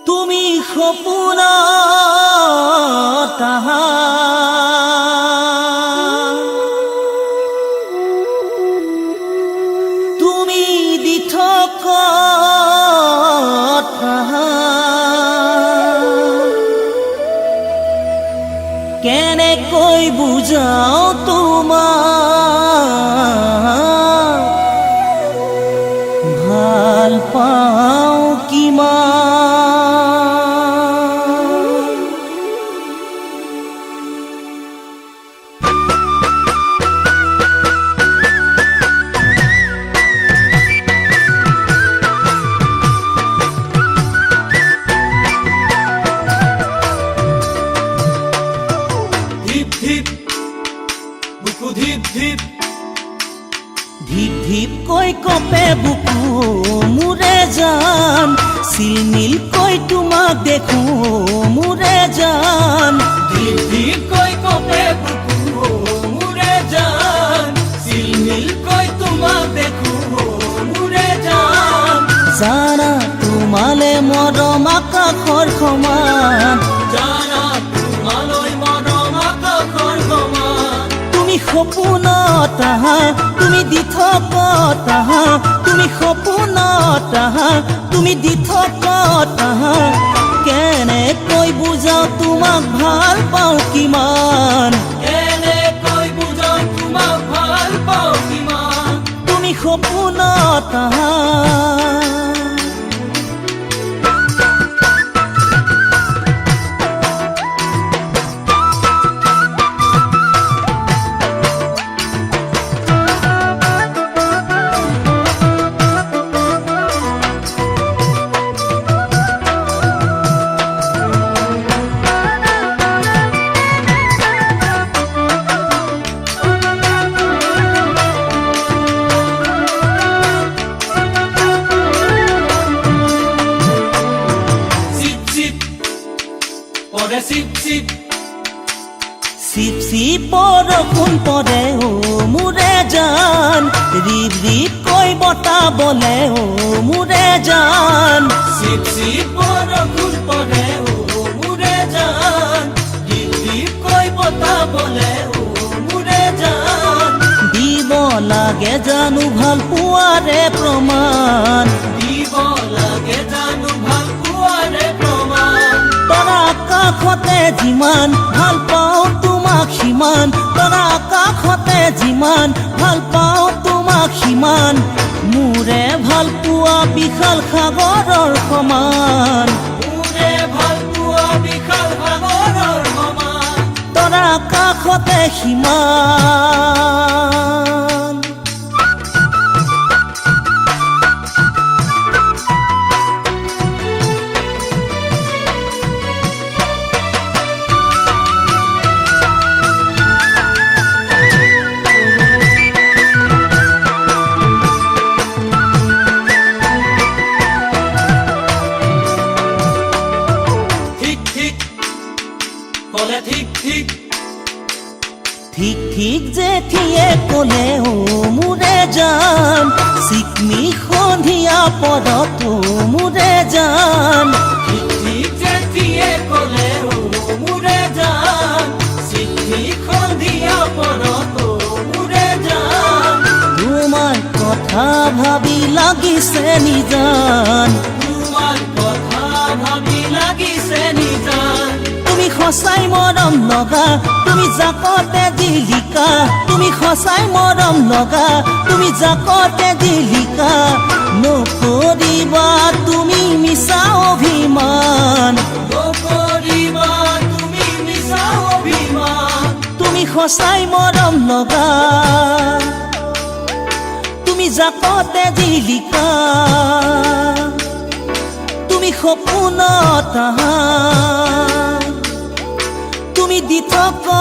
তুমি সপোনত আহা তুমি দি থকা কথা কেনেকৈ বুজাও তোমাক ভাল পাওঁ কিমান ধিপ ধিপ বুকু ধিপ ধিপ ধিপ ধিপকৈ কপে বুকু মোৰে জান চিলমিলকৈ তোমাক দেখো মোৰে জান ধিপ ধিপকৈ কপে বুকু মোৰে জান চিলমিলকৈ তোমাক দেখো মোৰে জান জানা তোমালে মৰম আকাশৰ সমান জানা তোমালৈ মৰম আকাশৰ সমান তুমি সপোনত আহা তুমি দি থকা আহা তুমি সপোনত আহা তুমি দি থকা আহা কেনেকৈ বুজাও তোমাক ভাল পাওঁ কিমান কেনেকৈ বুজাও তোমাক ভাল পাওঁ কিমান তুমি সপোনত আহা পৰে চিপ চিপ চিপ চিপ বৰষুণ পৰে অ মোৰে জান ৰিপ ৰিপকৈ বতাহ বলে অ মোৰে জান চিপ চিপ বৰষুণ পৰে অ মোৰে জান টিপ টিপকৈ বতাহ বলে অ মোৰে জান দিব লাগে জানো ভাল পোৱাৰে প্ৰমাণ দিব লাগে জানো ভাল পোৱাৰে প্ৰমাণ তৰা কাষতে যিমান ভাল পাওঁ তোমাক সিমান তৰা কাষতে যিমান ভাল পাওঁ তোমাক সিমান মোৰে ভাল পোৱা বিশাল সাগৰৰ সমান মোৰে ভাল পোৱা বিশাল সাগৰৰ সমান তৰা কাষতে সিমান ঠিক ঠিক কলে ঠিক ঠিক ঠিক ঠিক জেঠিয়ে ক'লে অ মোৰে জান চিকমি সন্ধিয়া পদত অ মোৰে জান ঠিক ঠিক জেঠিয়ে ক'লে অ মোৰে জান চিঠি সন্ধিয়া পৰত অ মোৰে জান তোমাৰ কথা ভাবি লাগিছে নিজান তোমাৰ কথা ভাবি লাগিছে নিজান তুমি সঁচাই মৰম লগা তুমি জাকতে জিলিকা তুমি সঁচাই মৰম লগা তুমি জাকতে জিলিকা নকৰিবা তুমি মিছা অভিমান নকৰিবা তুমি মিছা অভিমান তুমি সঁচাই মৰম লগা তুমি জাকতে জিলিকা তুমি সপোনত আহা তুমি দি থকা